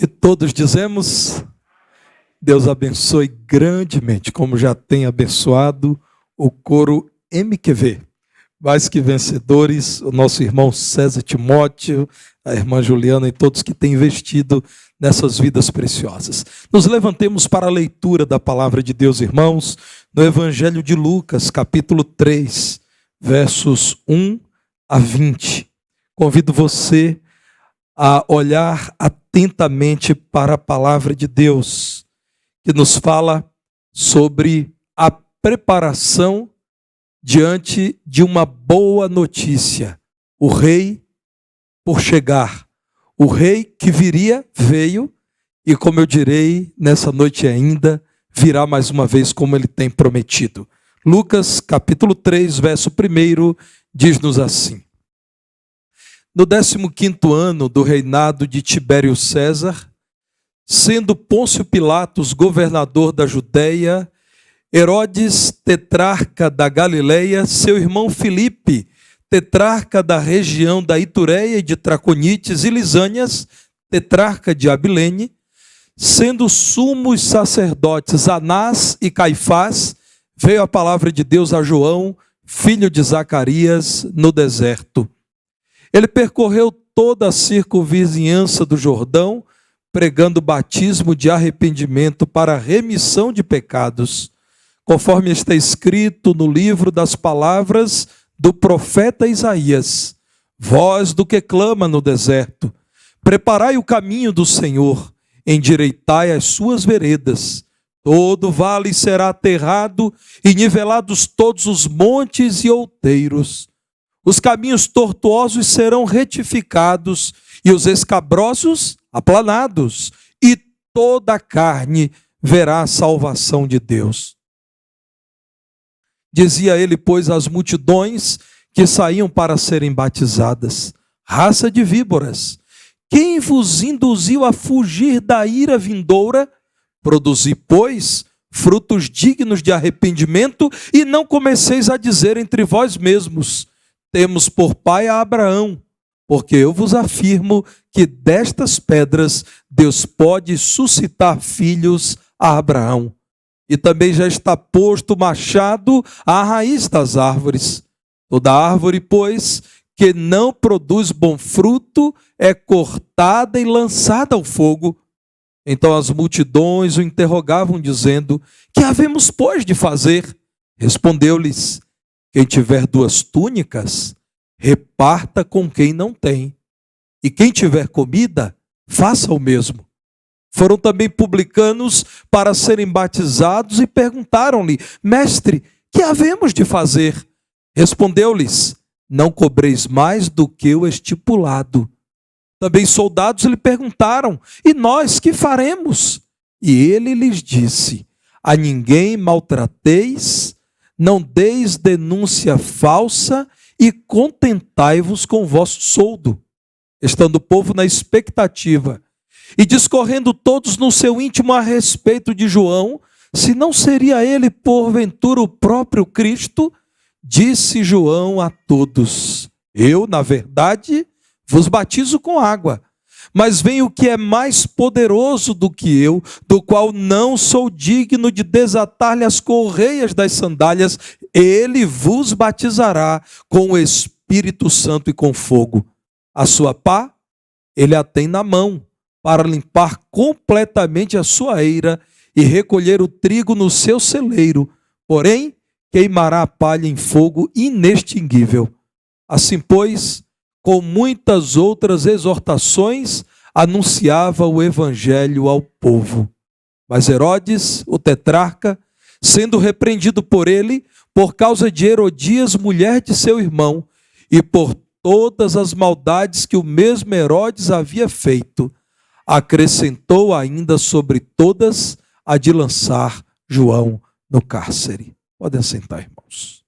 E todos dizemos, Deus abençoe grandemente, como já tem abençoado o coro MQV. Mais que vencedores, o nosso irmão César Timóteo, a irmã Juliana e todos que têm investido nessas vidas preciosas. Nos levantemos para a leitura da palavra de Deus, irmãos, no Evangelho de Lucas, capítulo 3, versos 1 a 20. Convido você a olhar atentamente para a palavra de Deus, que nos fala sobre a preparação diante de uma boa notícia. O rei por chegar. O rei que viria, veio, e como eu direi, nessa noite ainda, virá mais uma vez como ele tem prometido. Lucas, capítulo 3, verso 1, diz-nos assim. No 15º ano do reinado de Tibério César, sendo Pôncio Pilatos governador da Judéia, Herodes, tetrarca da Galileia, seu irmão Filipe, tetrarca da região da Itureia e de Traconites e Lisânias, tetrarca de Abilene, sendo sumos sacerdotes Anás e Caifás, veio a palavra de Deus a João, filho de Zacarias, no deserto. Ele percorreu toda a circunvizinhança do Jordão, pregando batismo de arrependimento para a remissão de pecados, conforme está escrito no livro das palavras do profeta Isaías: voz do que clama no deserto, preparai o caminho do Senhor, endireitai as suas veredas. Todo vale será aterrado e nivelados todos os montes e outeiros. Os caminhos tortuosos serão retificados e os escabrosos aplanados, e toda a carne verá a salvação de Deus. Dizia ele, pois, às multidões que saíam para serem batizadas: raça de víboras, quem vos induziu a fugir da ira vindoura? Produzi, pois, frutos dignos de arrependimento, e não comeceis a dizer entre vós mesmos: temos por pai a Abraão, porque eu vos afirmo que destas pedras Deus pode suscitar filhos a Abraão. E também já está posto o machado à raiz das árvores. Toda árvore, pois, que não produz bom fruto, é cortada e lançada ao fogo. Então as multidões o interrogavam, dizendo: que havemos, pois, de fazer? Respondeu-lhes: quem tiver 2 túnicas, reparta com quem não tem. E quem tiver comida, faça o mesmo. Foram também publicanos para serem batizados e perguntaram-lhe: mestre, que havemos de fazer? Respondeu-lhes: não cobreis mais do que o estipulado. Também soldados lhe perguntaram: e nós que faremos? E ele lhes disse: a ninguém maltrateis, não deis denúncia falsa e contentai-vos com o vosso soldo. Estando o povo na expectativa e discorrendo todos no seu íntimo a respeito de João, se não seria ele porventura o próprio Cristo, disse João a todos: eu, na verdade, vos batizo com água, mas vem o que é mais poderoso do que eu, do qual não sou digno de desatar-lhe as correias das sandálias. Ele vos batizará com o Espírito Santo e com fogo. A sua pá, ele a tem na mão, para limpar completamente a sua eira e recolher o trigo no seu celeiro, porém queimará a palha em fogo inextinguível. Assim, pois, com muitas outras exortações, anunciava o evangelho ao povo. Mas Herodes, o tetrarca, sendo repreendido por ele, por causa de Herodias, mulher de seu irmão, e por todas as maldades que o mesmo Herodes havia feito, acrescentou ainda sobre todas a de lançar João no cárcere. Podem sentar, irmãos.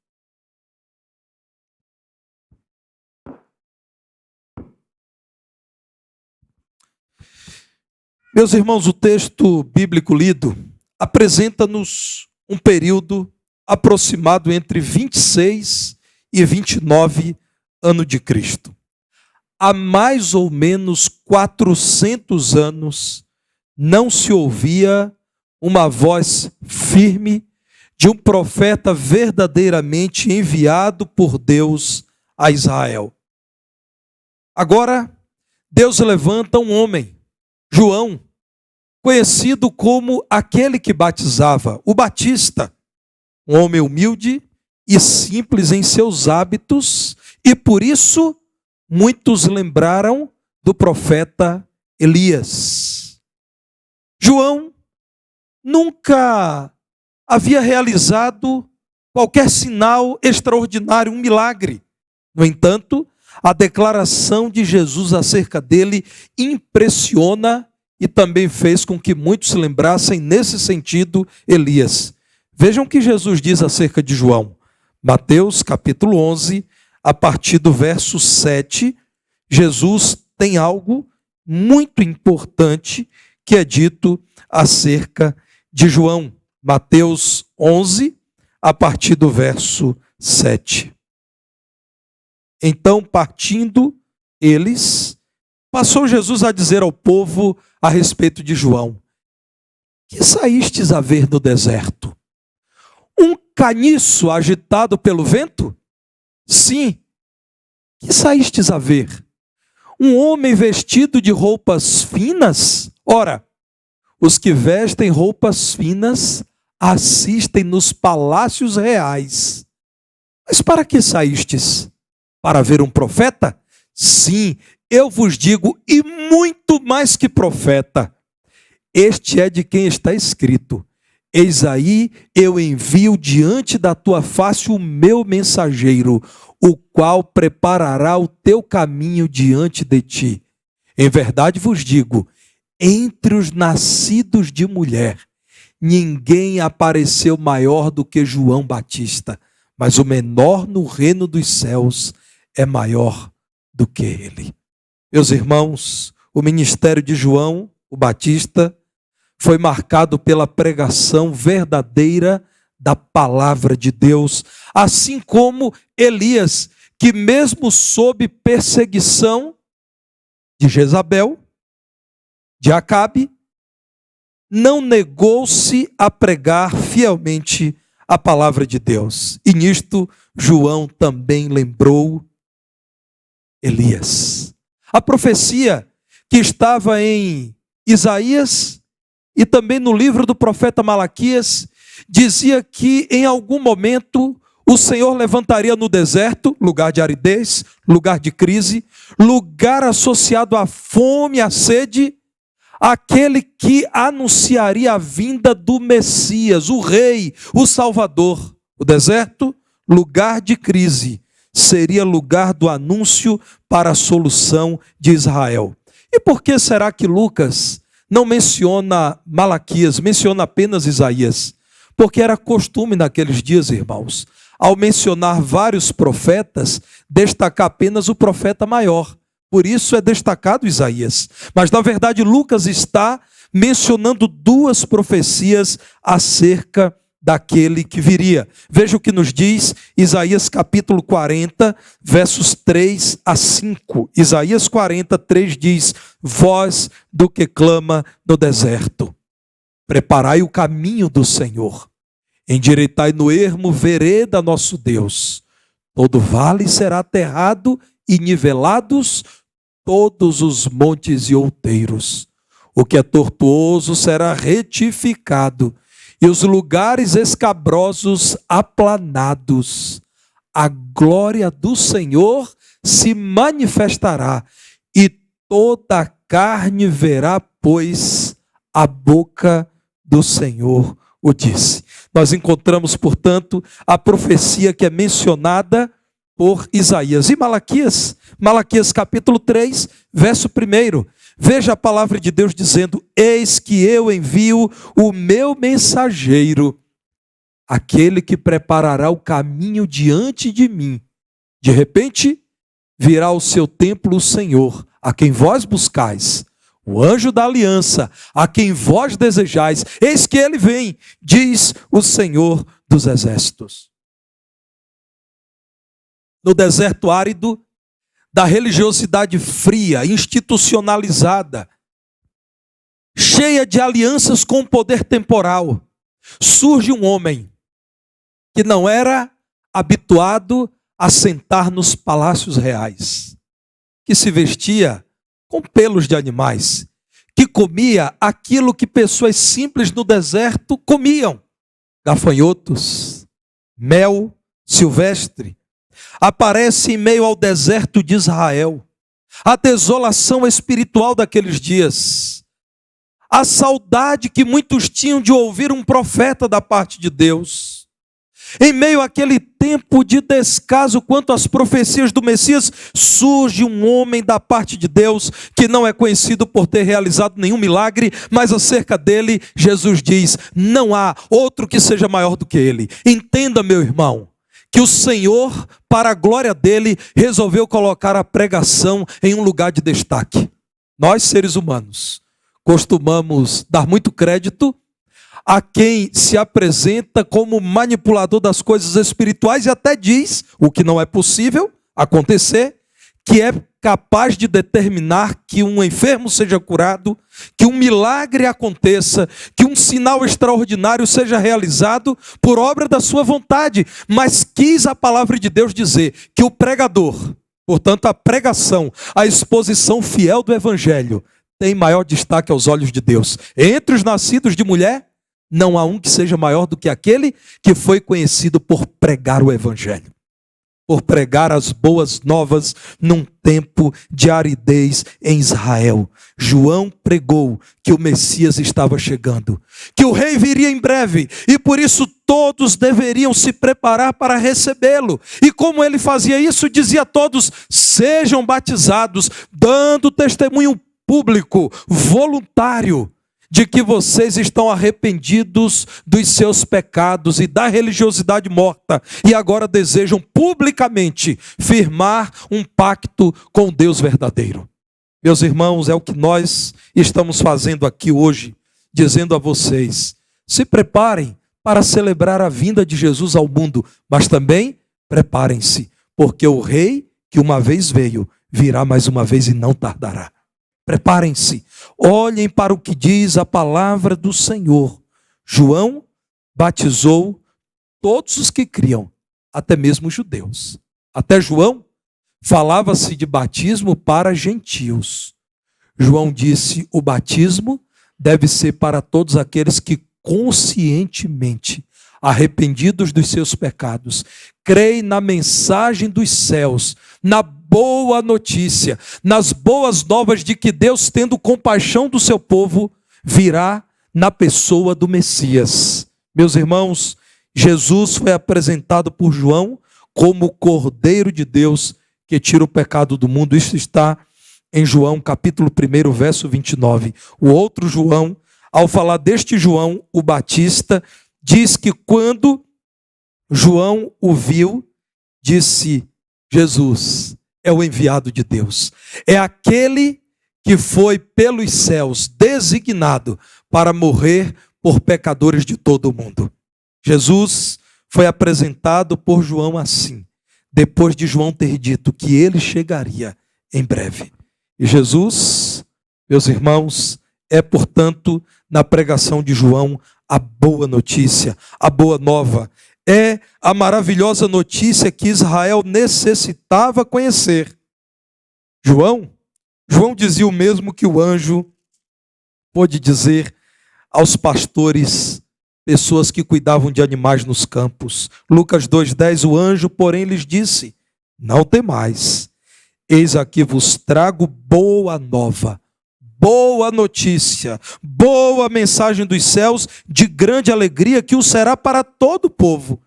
Meus irmãos, o texto bíblico lido apresenta-nos um período aproximado entre 26 e 29 anos de Cristo. há mais ou menos 400 anos, não se ouvia uma voz firme de um profeta verdadeiramente enviado por Deus a Israel. Agora, Deus levanta um homem, João, conhecido como aquele que batizava, o Batista, um homem humilde e simples em seus hábitos, e por isso muitos lembraram do profeta Elias. João nunca havia realizado qualquer sinal extraordinário, um milagre. No entanto, a declaração de Jesus acerca dele impressiona e também fez com que muitos lembrassem nesse sentido Elias. Vejam o que Jesus diz acerca de João. Mateus capítulo 11, a partir do verso 7, Jesus tem algo muito importante que é dito acerca de João. Mateus 11, a partir do verso 7. Então, partindo eles, passou Jesus a dizer ao povo a respeito de João: que saístes a ver no deserto? Um caniço agitado pelo vento? Sim. Que saístes a ver? Um homem vestido de roupas finas? Ora, os que vestem roupas finas assistem nos palácios reais. Mas para que saístes? Para ver um profeta? Sim, eu vos digo, e muito mais que profeta. Este é de quem está escrito: eis aí, eu envio diante da tua face o meu mensageiro, o qual preparará o teu caminho diante de ti. Em verdade vos digo, entre os nascidos de mulher, ninguém apareceu maior do que João Batista, mas o menor no reino dos céus é maior do que ele. Meus irmãos, o ministério de João, o Batista, foi marcado pela pregação verdadeira da palavra de Deus, assim como Elias, que mesmo sob perseguição de Jezabel, de Acabe, não negou-se a pregar fielmente a palavra de Deus. E nisto João também lembrou Elias. A profecia que estava em Isaías e também no livro do profeta Malaquias dizia que em algum momento o Senhor levantaria no deserto, lugar de aridez, lugar de crise, lugar associado à fome, à sede, aquele que anunciaria a vinda do Messias, o Rei, o Salvador. O deserto, lugar de crise, seria lugar do anúncio para a solução de Israel. E por que será que Lucas não menciona Malaquias, menciona apenas Isaías? Porque era costume naqueles dias, irmãos, ao mencionar vários profetas, destacar apenas o profeta maior. Por isso é destacado Isaías. Mas, na verdade, Lucas está mencionando duas profecias acerca daquele que viria. Veja o que nos diz Isaías capítulo 40, versos 3 a 5. Isaías 40, 3 diz: voz do que clama no deserto, preparai o caminho do Senhor, endireitai no ermo vereda nosso Deus. Todo vale será aterrado e nivelados todos os montes e outeiros. O que é tortuoso será retificado, e os lugares escabrosos aplanados. A glória do Senhor se manifestará, e toda a carne verá, pois a boca do Senhor o disse. Nós encontramos, portanto, a profecia que é mencionada por Isaías. E Malaquias? Malaquias capítulo 3, verso 1. Veja a palavra de Deus dizendo: eis que eu envio o meu mensageiro, aquele que preparará o caminho diante de mim. De repente, virá ao seu templo o Senhor, a quem vós buscais, o anjo da aliança, a quem vós desejais. Eis que ele vem, diz o Senhor dos exércitos. No deserto árido, da religiosidade fria, institucionalizada, cheia de alianças com o poder temporal, surge um homem que não era habituado a sentar nos palácios reais, que se vestia com pelos de animais, que comia aquilo que pessoas simples no deserto comiam: gafanhotos, mel silvestre. Aparece em meio ao deserto de Israel, a desolação espiritual daqueles dias, a saudade que muitos tinham de ouvir um profeta da parte de Deus. Em meio àquele tempo de descaso quanto às profecias do Messias, surge um homem da parte de Deus que não é conhecido por ter realizado nenhum milagre, mas acerca dele Jesus diz: não há outro que seja maior do que ele. Entenda, meu irmão, que o Senhor, para a glória dele, resolveu colocar a pregação em um lugar de destaque. Nós, seres humanos, costumamos dar muito crédito a quem se apresenta como manipulador das coisas espirituais e até diz, o que não é possível acontecer, que é capaz de determinar que um enfermo seja curado, que um milagre aconteça, que um sinal extraordinário seja realizado por obra da sua vontade. Mas quis a palavra de Deus dizer que o pregador, portanto a pregação, a exposição fiel do evangelho, tem maior destaque aos olhos de Deus. Entre os nascidos de mulher, não há um que seja maior do que aquele que foi conhecido por pregar o evangelho, por pregar as boas novas num tempo de aridez em Israel. João pregou que o Messias estava chegando, que o rei viria em breve, e por isso todos deveriam se preparar para recebê-lo. E como ele fazia isso, dizia a todos: sejam batizados, dando testemunho público, voluntário, de que vocês estão arrependidos dos seus pecados e da religiosidade morta, e agora desejam publicamente firmar um pacto com Deus verdadeiro. Meus irmãos, é o que nós estamos fazendo aqui hoje, dizendo a vocês: se preparem para celebrar a vinda de Jesus ao mundo, mas também preparem-se, porque o rei que uma vez veio, virá mais uma vez e não tardará. Preparem-se, olhem para o que diz a palavra do Senhor. João batizou todos os que criam, até mesmo os judeus. Até João falava-se de batismo para gentios. João disse: o batismo deve ser para todos aqueles que conscientemente, arrependidos dos seus pecados, creem na mensagem dos céus, na boa notícia, nas boas novas de que Deus, tendo compaixão do seu povo, virá na pessoa do Messias. Meus irmãos, Jesus foi apresentado por João como o Cordeiro de Deus que tira o pecado do mundo. Isso está em João capítulo 1, verso 29. O outro João, ao falar deste João, o Batista, diz que quando João o viu, disse: Jesus é o enviado de Deus, é aquele que foi pelos céus designado para morrer por pecadores de todo o mundo. Jesus foi apresentado por João assim, depois de João ter dito que ele chegaria em breve. E Jesus, meus irmãos, é, portanto, na pregação de João, a boa notícia, a boa nova. É a maravilhosa notícia que Israel necessitava conhecer. João dizia o mesmo que o anjo pôde dizer aos pastores, pessoas que cuidavam de animais nos campos. Lucas 2,10, o anjo, porém, lhes disse: não temais, eis aqui vos trago boa nova, boa notícia, boa mensagem dos céus, de grande alegria, que o será para todo o povo.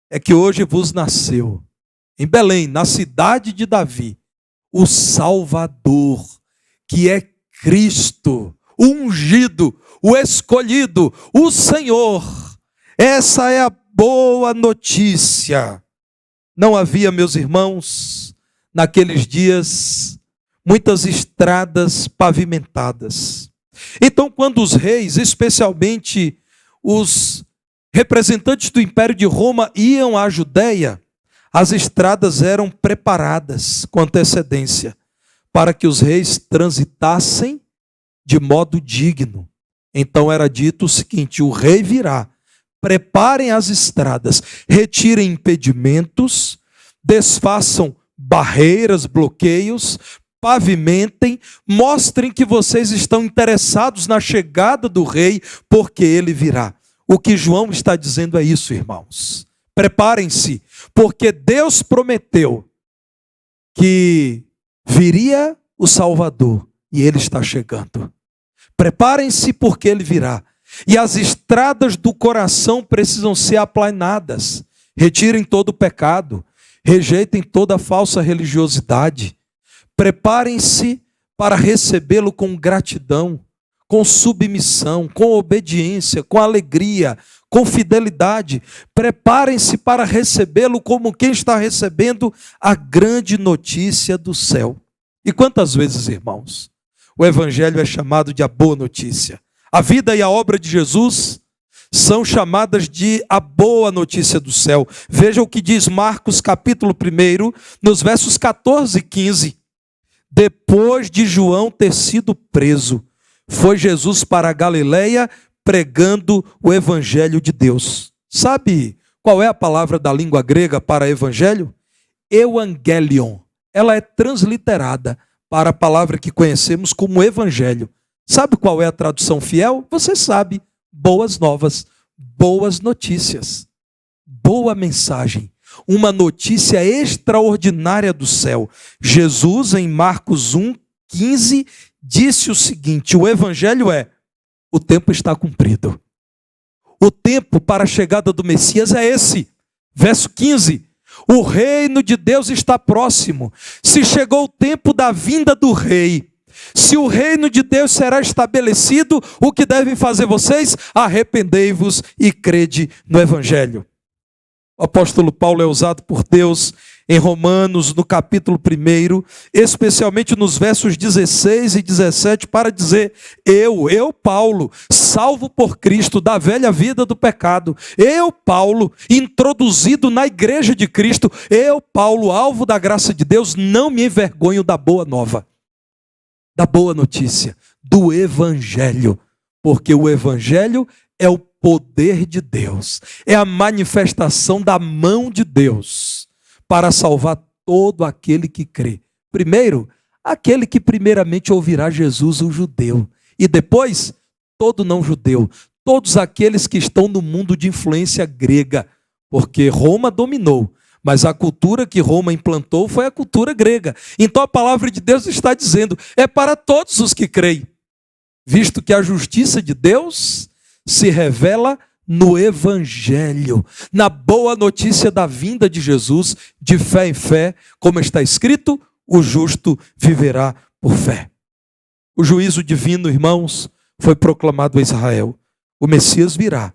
É que hoje vos nasceu, em Belém, na cidade de Davi, o Salvador, que é Cristo, o ungido, o escolhido, o Senhor. Essa é a boa notícia. Não havia, meus irmãos, naqueles dias, muitas estradas pavimentadas. Então, quando os reis, especialmente os representantes do Império de Roma, iam à Judéia, As estradas eram preparadas com antecedência para que os reis transitassem de modo digno. Então era dito o seguinte: o rei virá, preparem as estradas, retirem impedimentos, desfaçam barreiras, bloqueios, pavimentem, mostrem que vocês estão interessados na chegada do rei, porque ele virá. O que João está dizendo é isso, irmãos. Preparem-se, porque Deus prometeu que viria o Salvador e ele está chegando. Preparem-se porque ele virá. E as estradas do coração precisam ser aplanadas. Retirem todo o pecado, rejeitem toda a falsa religiosidade. Preparem-se para recebê-lo com gratidão, com submissão, com obediência, com alegria, com fidelidade. Preparem-se para recebê-lo como quem está recebendo a grande notícia do céu. E quantas vezes, irmãos, o evangelho é chamado de a boa notícia? A vida e a obra de Jesus são chamadas de a boa notícia do céu. Veja o que diz Marcos capítulo 1, nos versos 14 e 15. Depois de João ter sido preso, foi Jesus para a Galileia pregando o evangelho de Deus. Sabe qual é a palavra da língua grega para evangelho? Evangelion. Ela é transliterada para a palavra que conhecemos como evangelho. Sabe qual é a tradução fiel? Você sabe. Boas novas, boas notícias, boa mensagem, uma notícia extraordinária do céu. Jesus, em Marcos 1:15, disse o seguinte: o evangelho é: o tempo está cumprido. O tempo para a chegada do Messias é esse. Verso 15: o reino de Deus está próximo. Se chegou o tempo da vinda do rei, se o reino de Deus será estabelecido, o que devem fazer vocês? Arrependei-vos e crede no evangelho. O apóstolo Paulo é usado por Deus em Romanos, no capítulo 1, especialmente nos versos 16 e 17, para dizer: eu, Paulo, salvo por Cristo da velha vida do pecado, eu, Paulo, introduzido na igreja de Cristo, eu, Paulo, alvo da graça de Deus, não me envergonho da boa nova, da boa notícia, do evangelho, porque o evangelho é o poder de Deus, é a manifestação da mão de Deus para salvar todo aquele que crê. Primeiro, aquele que primeiramente ouvirá Jesus, o judeu, e depois todo não judeu, todos aqueles que estão no mundo de influência grega, porque Roma dominou, mas a cultura que Roma implantou foi a cultura grega. Então a palavra de Deus está dizendo: é para todos os que creem, visto que a justiça de Deus se revela no evangelho, na boa notícia da vinda de Jesus, de fé em fé, como está escrito: o justo viverá por fé. O juízo divino, irmãos, foi proclamado a Israel. O Messias virá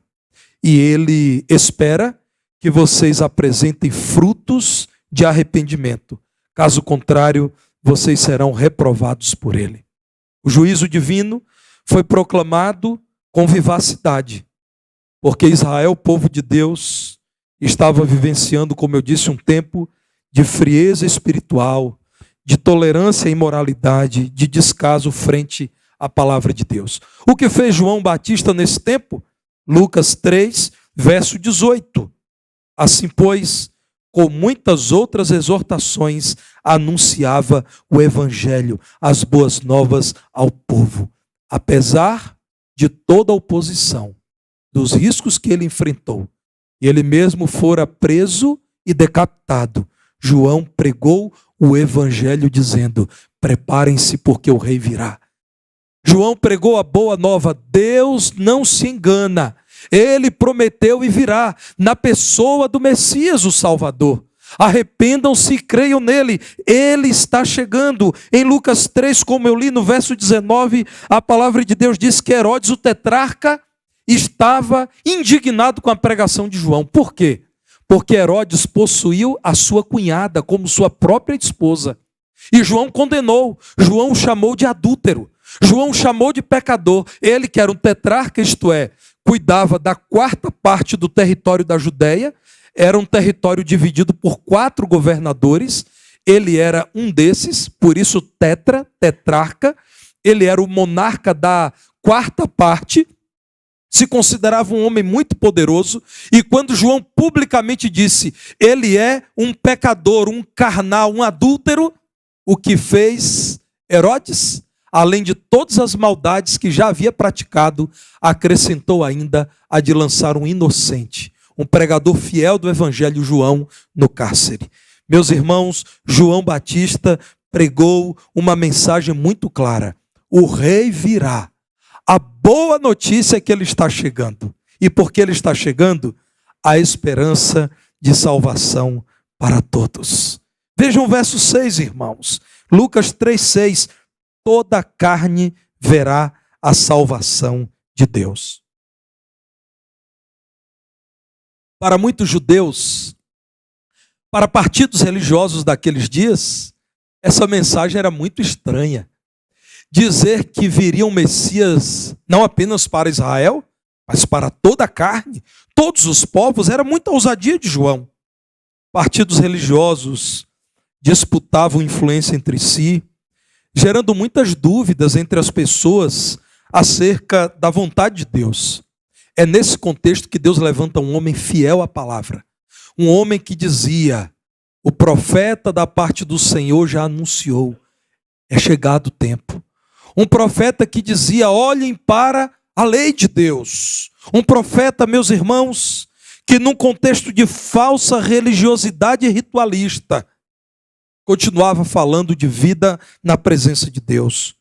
e ele espera que vocês apresentem frutos de arrependimento. Caso contrário, vocês serão reprovados por ele. O juízo divino foi proclamado com vivacidade, porque Israel, povo de Deus, estava vivenciando, como eu disse, um tempo de frieza espiritual, de tolerância à imoralidade, de descaso frente à palavra de Deus. O que fez João Batista nesse tempo? Lucas 3, verso 18. Assim, pois, com muitas outras exortações, anunciava o evangelho, as boas novas ao povo. Apesar de toda a oposição, dos riscos que ele enfrentou, e ele mesmo fora preso e decapitado, João pregou o evangelho dizendo: preparem-se porque o rei virá. João pregou a boa nova: Deus não se engana, ele prometeu e virá, na pessoa do Messias, o Salvador. Arrependam-se e creiam nele, ele está chegando. Em Lucas 3, como eu li no verso 19, a palavra de Deus diz que Herodes, o tetrarca, estava indignado com a pregação de João. Por quê? Porque Herodes possuiu a sua cunhada como sua própria esposa. E João condenou, João chamou de adúltero, João chamou de pecador. Ele, que era um tetrarca, isto é, cuidava da 4ª parte do território da Judéia, Era um território dividido por 4 governadores. Ele era um desses, por isso tetrarca. Ele era o monarca da 4ª parte. Se considerava um homem muito poderoso. E quando João publicamente disse, ele é um pecador, um carnal, um adúltero, o que fez Herodes, além de todas as maldades que já havia praticado, acrescentou ainda a de lançar um inocente, um pregador fiel do evangelho, João, no cárcere. Meus irmãos, João Batista pregou uma mensagem muito clara. O rei virá. A boa notícia é que ele está chegando. E porque ele está chegando, a esperança de salvação para todos. Vejam o verso 6, irmãos. Lucas 3,6. Toda carne verá a salvação de Deus. Para muitos judeus, para partidos religiosos daqueles dias, essa mensagem era muito estranha. Dizer que viria um Messias não apenas para Israel, mas para toda a carne, todos os povos, era muita ousadia de João. Partidos religiosos disputavam influência entre si, gerando muitas dúvidas entre as pessoas acerca da vontade de Deus. É nesse contexto que Deus levanta um homem fiel à palavra. Um homem que dizia, o profeta da parte do Senhor já anunciou, é chegado o tempo. Um profeta que dizia, olhem para a lei de Deus. Um profeta, meus irmãos, que num contexto de falsa religiosidade ritualista, continuava falando de vida na presença de Deus.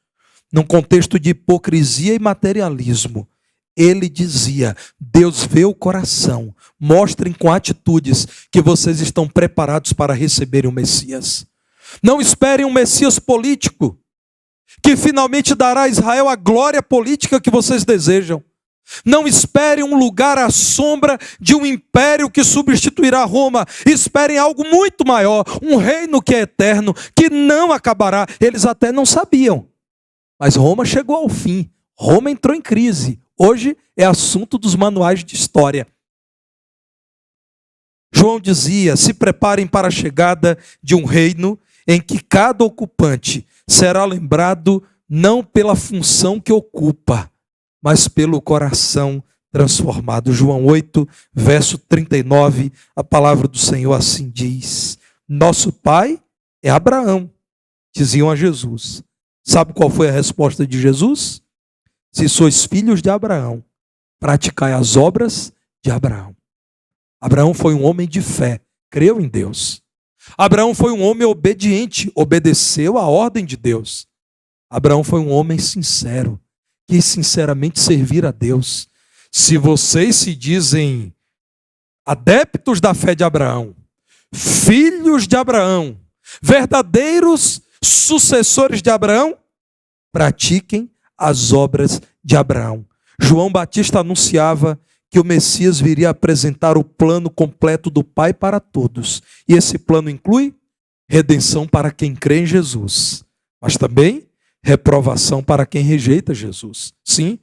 Num contexto de hipocrisia e materialismo, ele dizia, Deus vê o coração, mostrem com atitudes que vocês estão preparados para receberem o Messias. Não esperem um Messias político, que finalmente dará a Israel a glória política que vocês desejam. Não esperem um lugar à sombra de um império que substituirá Roma. Esperem algo muito maior, um reino que é eterno, que não acabará. Eles até não sabiam, mas Roma chegou ao fim. Roma entrou em crise. Hoje é assunto dos manuais de história. João dizia, se preparem para a chegada de um reino em que cada ocupante será lembrado não pela função que ocupa, mas pelo coração transformado. João 8, verso 39, a palavra do Senhor assim diz, nosso pai é Abraão, diziam a Jesus. Sabe qual foi a resposta de Jesus? Se sois filhos de Abraão, praticai as obras de Abraão. Abraão foi um homem de fé, creu em Deus. Abraão foi um homem obediente, obedeceu à ordem de Deus. Abraão foi um homem sincero, quis sinceramente servir a Deus. Se vocês se dizem adeptos da fé de Abraão, filhos de Abraão, verdadeiros sucessores de Abraão, pratiquem as obras de Abraão. João Batista anunciava que o Messias viria apresentar o plano completo do Pai para todos. E esse plano inclui redenção para quem crê em Jesus, mas também reprovação para quem rejeita Jesus. Sim,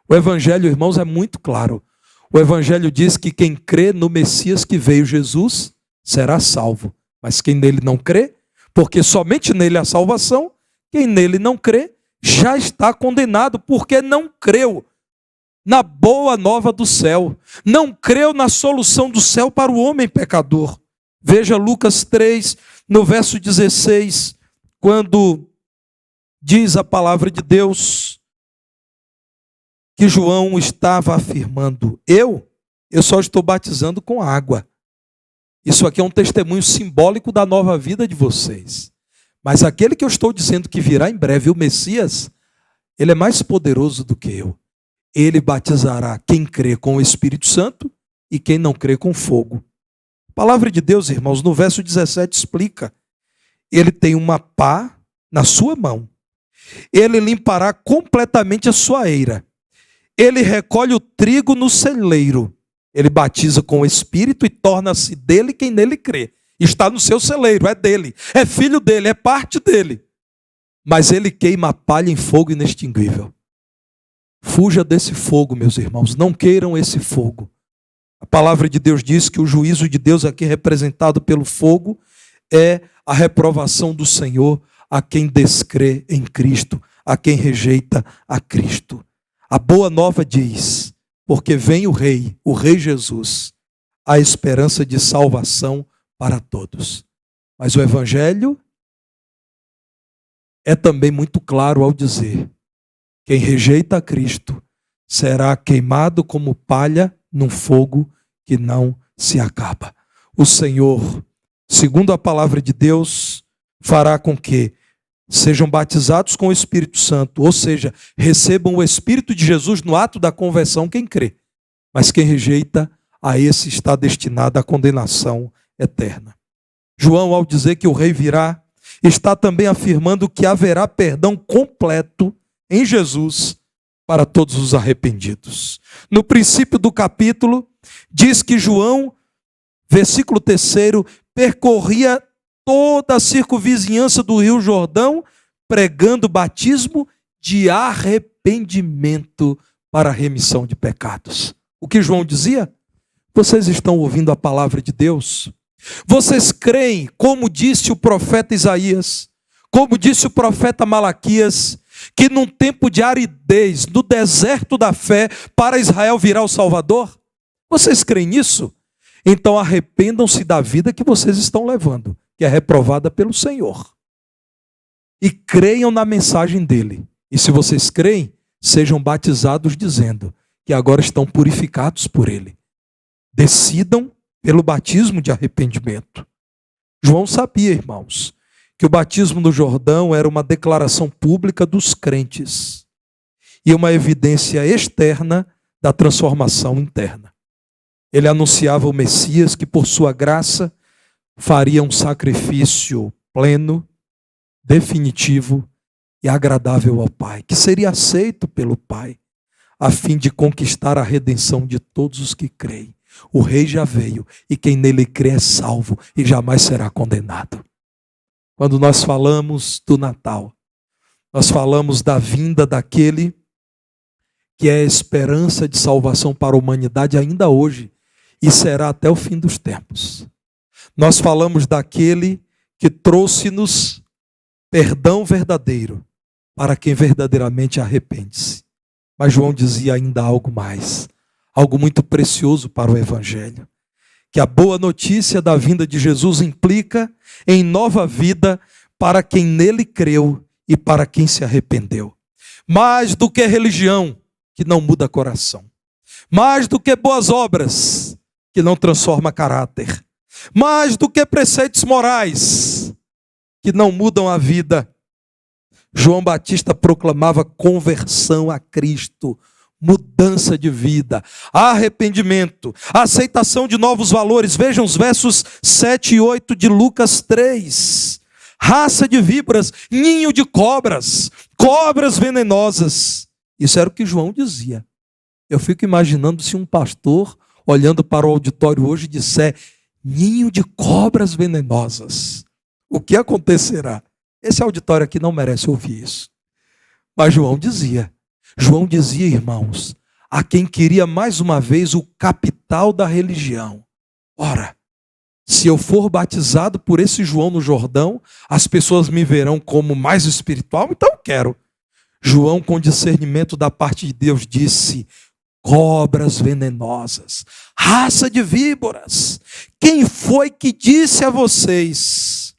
o Evangelho, irmãos, é muito claro. O Evangelho diz que quem crê no Messias que veio, Jesus, será salvo. Mas quem nele não crê, porque somente nele há salvação, quem nele não crê, já está condenado, porque não creu na boa nova do céu, não creu na solução do céu para o homem pecador. Veja Lucas 3, no verso 16, quando diz a palavra de Deus que João estava afirmando, eu só estou batizando com água. Isso aqui é um testemunho simbólico da nova vida de vocês. Mas aquele que eu estou dizendo que virá em breve, o Messias, ele é mais poderoso do que eu. Ele batizará quem crê com o Espírito Santo e quem não crê com fogo. A palavra de Deus, irmãos, no verso 17 explica. Ele tem uma pá na sua mão. Ele limpará completamente a sua eira. Ele recolhe o trigo no celeiro. Ele batiza com o Espírito e torna-se dele quem nele crê. Está no seu celeiro, é dele, é filho dele, é parte dele. Mas ele queima a palha em fogo inextinguível. Fuja desse fogo, meus irmãos, não queiram esse fogo. A palavra de Deus diz que o juízo de Deus, aqui representado pelo fogo, é a reprovação do Senhor a quem descrê em Cristo, a quem rejeita a Cristo. A boa nova diz, porque vem o Rei Jesus, a esperança de salvação para todos. Mas o Evangelho é também muito claro ao dizer, quem rejeita a Cristo será queimado como palha num fogo que não se acaba. O Senhor, segundo a palavra de Deus, fará com que sejam batizados com o Espírito Santo, ou seja, recebam o Espírito de Jesus no ato da conversão quem crê. Mas quem rejeita, a esse está destinado à condenação eterna. João, ao dizer que o Rei virá, está também afirmando que haverá perdão completo em Jesus para todos os arrependidos. No princípio do capítulo, diz que João, versículo 3, percorria toda a circunvizinhança do Rio Jordão, pregando batismo de arrependimento para a remissão de pecados. O que João dizia? Vocês estão ouvindo a palavra de Deus? Vocês creem, como disse o profeta Isaías, como disse o profeta Malaquias, que num tempo de aridez, no deserto da fé, para Israel virá o Salvador? Vocês creem nisso? Então arrependam-se da vida que vocês estão levando, que é reprovada pelo Senhor. E creiam na mensagem dele. E se vocês creem, sejam batizados dizendo que agora estão purificados por ele. Decidam pelo batismo de arrependimento. João sabia, irmãos, que o batismo no Jordão era uma declaração pública dos crentes e uma evidência externa da transformação interna. Ele anunciava o Messias que, por sua graça, faria um sacrifício pleno, definitivo e agradável ao Pai, que seria aceito pelo Pai, a fim de conquistar a redenção de todos os que creem. O Rei já veio e quem nele crê é salvo e jamais será condenado. Quando nós falamos do Natal, nós falamos da vinda daquele que é a esperança de salvação para a humanidade ainda hoje e será até o fim dos tempos. Nós falamos daquele que trouxe-nos perdão verdadeiro para quem verdadeiramente arrepende-se. Mas João dizia ainda algo mais, algo muito precioso para o Evangelho, que a boa notícia da vinda de Jesus implica em nova vida para quem nele creu e para quem se arrependeu. Mais do que religião, que não muda coração. Mais do que boas obras, que não transforma caráter. Mais do que preceitos morais, que não mudam a vida. João Batista proclamava conversão a Cristo, mudança de vida, arrependimento, aceitação de novos valores. Vejam os versos 7 e 8 de Lucas 3. Raça de víboras, ninho de cobras, cobras venenosas. Isso era o que João dizia. Eu fico imaginando se um pastor, olhando para o auditório hoje, disser ninho de cobras venenosas. O que acontecerá? Esse auditório aqui não merece ouvir isso. Mas João dizia, irmãos, a quem queria mais uma vez o capital da religião. Ora, se eu for batizado por esse João no Jordão, as pessoas me verão como mais espiritual, então eu quero. João, com discernimento da parte de Deus, disse, cobras venenosas, raça de víboras. Quem foi que disse a vocês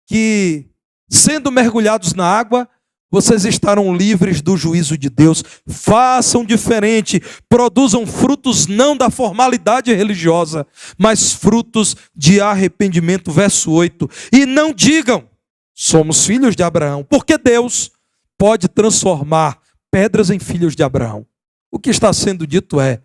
que, sendo mergulhados na água, vocês estarão livres do juízo de Deus? Façam diferente, produzam frutos não da formalidade religiosa, mas frutos de arrependimento. Verso 8. E não digam, somos filhos de Abraão, porque Deus pode transformar pedras em filhos de Abraão. O que está sendo dito é,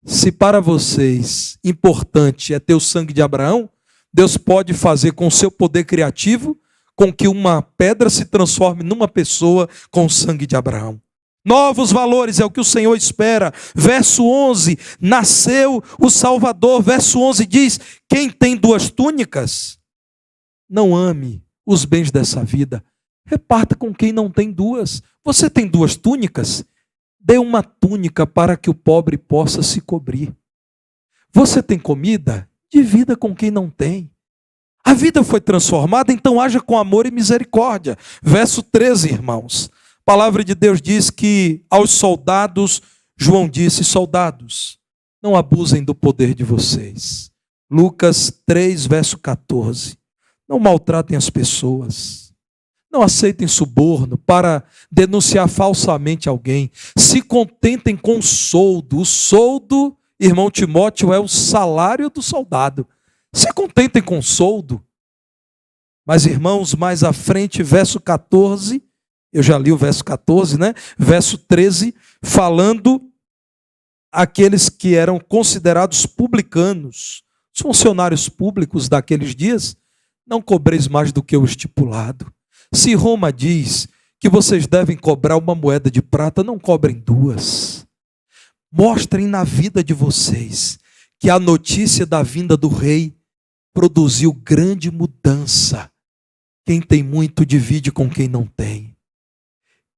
se para vocês importante é ter o sangue de Abraão, Deus pode fazer com o seu poder criativo com que uma pedra se transforme numa pessoa com o sangue de Abraão. Novos valores é o que o Senhor espera. Verso 11, nasceu o Salvador. Verso 11 diz, quem tem 2 túnicas, não ame os bens dessa vida. Reparta com quem não tem 2. Você tem 2 túnicas? Dê uma túnica para que o pobre possa se cobrir. Você tem comida? Divida com quem não tem. A vida foi transformada, então haja com amor e misericórdia. Verso 13, irmãos. A palavra de Deus diz que aos soldados, João disse: soldados, não abusem do poder de vocês. Lucas 3, verso 14. Não maltratem as pessoas. Não aceitem suborno para denunciar falsamente alguém. Se contentem com o soldo. O soldo, irmão Timóteo, é o salário do soldado. Se contentem com o soldo. Mas, irmãos, mais à frente, verso 14, eu já li o verso 14, né? Verso 13, falando aqueles que eram considerados publicanos, os funcionários públicos daqueles dias: não cobreis mais do que o estipulado. Se Roma diz que vocês devem cobrar uma moeda de prata, não cobrem duas. Mostrem na vida de vocês que a notícia da vinda do rei produziu grande mudança. Quem tem muito divide com quem não tem.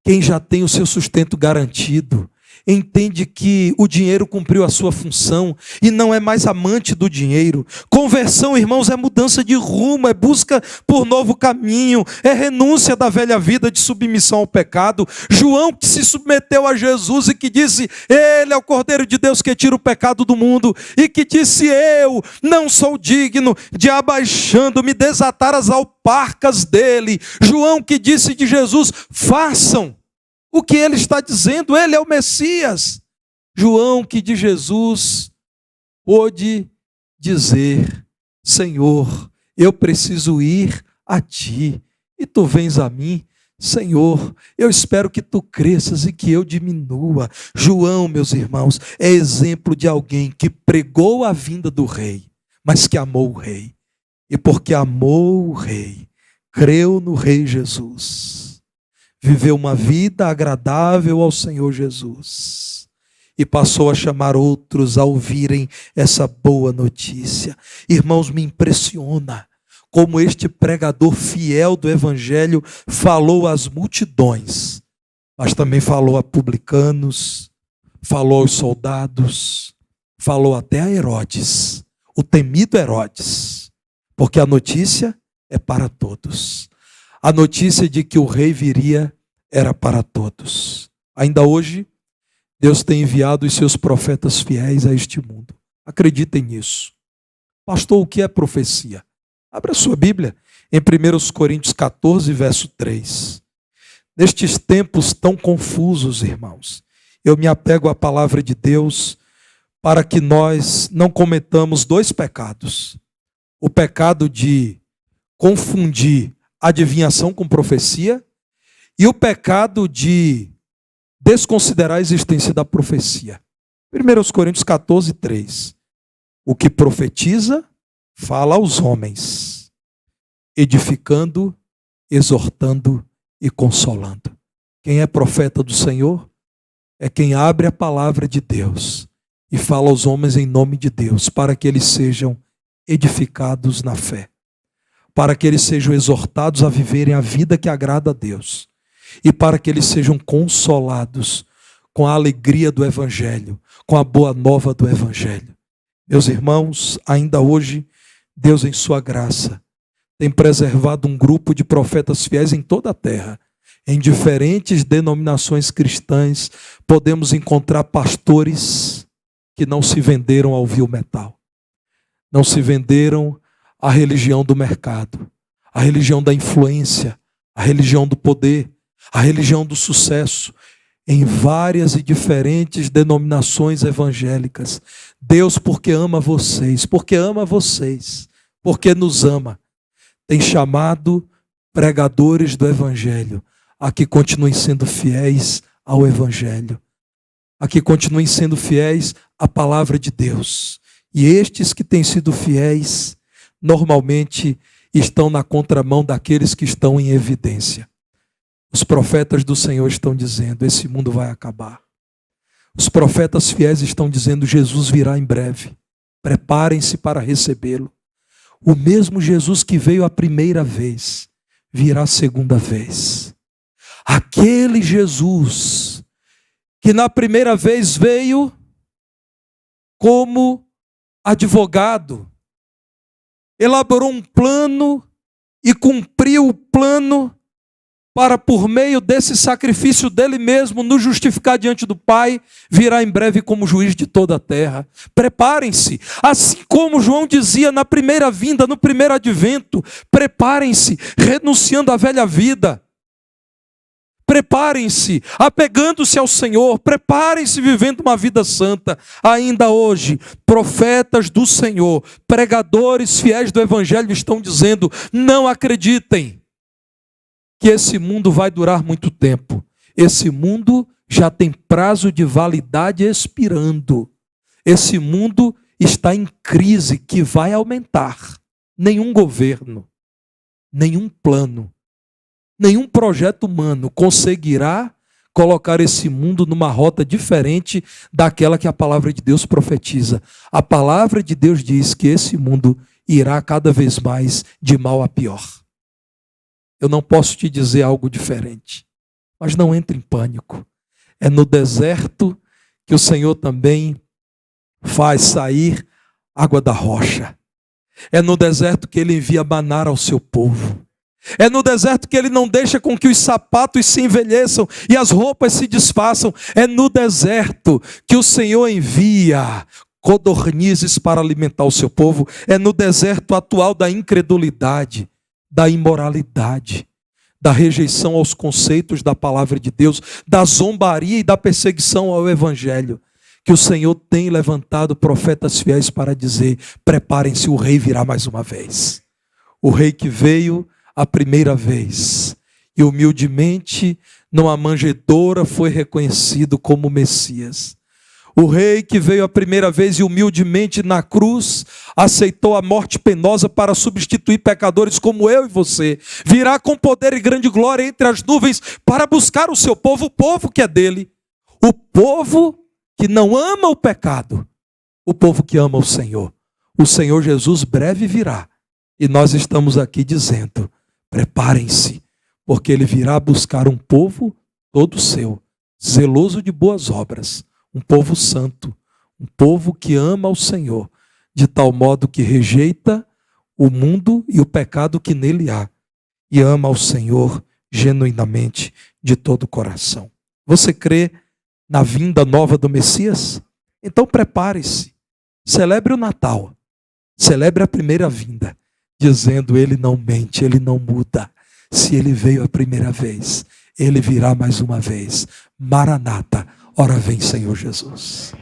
Quem já tem o seu sustento garantido, entende que o dinheiro cumpriu a sua função e não é mais amante do dinheiro. Conversão, irmãos, é mudança de rumo, é busca por novo caminho, é renúncia da velha vida de submissão ao pecado. João, que se submeteu a Jesus e que disse: ele é o Cordeiro de Deus que tira o pecado do mundo, e que disse: eu não sou digno de, abaixando-me, desatar as alparcas dele. João, que disse de Jesus: façam o que ele está dizendo, ele é o Messias. João, que de Jesus pôde dizer: Senhor, eu preciso ir a ti, e tu vens a mim. Senhor, eu espero que tu cresças e que eu diminua. João, meus irmãos, é exemplo de alguém que pregou a vinda do rei, mas que amou o rei. E porque amou o rei, creu no rei Jesus, viveu uma vida agradável ao Senhor Jesus e passou a chamar outros a ouvirem essa boa notícia. Irmãos, me impressiona como este pregador fiel do evangelho falou às multidões, mas também falou a publicanos, falou aos soldados, falou até a Herodes, o temido Herodes, porque a notícia é para todos. A notícia de que o rei viria era para todos. Ainda hoje, Deus tem enviado os seus profetas fiéis a este mundo. Acreditem nisso. Pastor, o que é profecia? Abra a sua Bíblia em 1 Coríntios 14, verso 3. Nestes tempos tão confusos, irmãos, eu me apego à palavra de Deus para que nós não cometamos dois pecados. O pecado de confundir adivinhação com profecia e o pecado de desconsiderar a existência da profecia. 1 Coríntios 14, 3. O que profetiza, fala aos homens, edificando, exortando e consolando. Quem é profeta do Senhor é quem abre a palavra de Deus e fala aos homens em nome de Deus, para que eles sejam edificados na fé, para que eles sejam exortados a viverem a vida que agrada a Deus e para que eles sejam consolados com a alegria do Evangelho, com a boa nova do Evangelho. Meus irmãos, ainda hoje, Deus em sua graça tem preservado um grupo de profetas fiéis em toda a terra. Em diferentes denominações cristãs, podemos encontrar pastores que não se venderam ao vil metal, não se venderam à religião do mercado, à religião da influência, à religião do poder, à religião do sucesso. Em várias e diferentes denominações evangélicas, Deus, porque ama vocês, porque nos ama, tem chamado pregadores do Evangelho a que continuem sendo fiéis ao Evangelho, a que continuem sendo fiéis à palavra de Deus. E estes que têm sido fiéis, normalmente estão na contramão daqueles que estão em evidência. Os profetas do Senhor estão dizendo: esse mundo vai acabar. Os profetas fiéis estão dizendo: Jesus virá em breve. Preparem-se para recebê-lo. O mesmo Jesus que veio a primeira vez, virá a segunda vez. Aquele Jesus que na primeira vez veio como advogado, elaborou um plano e cumpriu o plano para, por meio desse sacrifício dele mesmo, nos justificar diante do Pai, virá em breve como juiz de toda a terra. Preparem-se, assim como João dizia na primeira vinda, no primeiro advento, preparem-se, renunciando à velha vida. Preparem-se, apegando-se ao Senhor, preparem-se vivendo uma vida santa. Ainda hoje, profetas do Senhor, pregadores fiéis do Evangelho estão dizendo: não acreditem que esse mundo vai durar muito tempo. Esse mundo já tem prazo de validade expirando. Esse mundo está em crise que vai aumentar. Nenhum governo, nenhum plano, nenhum projeto humano conseguirá colocar esse mundo numa rota diferente daquela que a palavra de Deus profetiza. A palavra de Deus diz que esse mundo irá cada vez mais de mal a pior. Eu não posso te dizer algo diferente, mas não entre em pânico. É no deserto que o Senhor também faz sair água da rocha. É no deserto que Ele envia maná ao seu povo. É no deserto que Ele não deixa com que os sapatos se envelheçam e as roupas se desfaçam. É no deserto que o Senhor envia codornizes para alimentar o seu povo. É no deserto atual da incredulidade, da imoralidade, da rejeição aos conceitos da palavra de Deus, da zombaria e da perseguição ao Evangelho, que o Senhor tem levantado profetas fiéis para dizer: preparem-se, o rei virá mais uma vez. O rei que veio a primeira vez e humildemente numa manjedoura foi reconhecido como Messias. O rei que veio a primeira vez e humildemente na cruz aceitou a morte penosa para substituir pecadores como eu e você. Virá com poder e grande glória entre as nuvens para buscar o seu povo, o povo que é dele. O povo que não ama o pecado, o povo que ama o Senhor. O Senhor Jesus breve virá. E nós estamos aqui dizendo: preparem-se, porque Ele virá buscar um povo todo seu, zeloso de boas obras. Um povo santo, um povo que ama ao Senhor, de tal modo que rejeita o mundo e o pecado que nele há, e ama ao Senhor genuinamente de todo o coração. Você crê na vinda nova do Messias? Então prepare-se, celebre o Natal, celebre a primeira vinda, dizendo: Ele não mente, Ele não muda. Se Ele veio a primeira vez, Ele virá mais uma vez. Maranata. Ora vem, Senhor Jesus.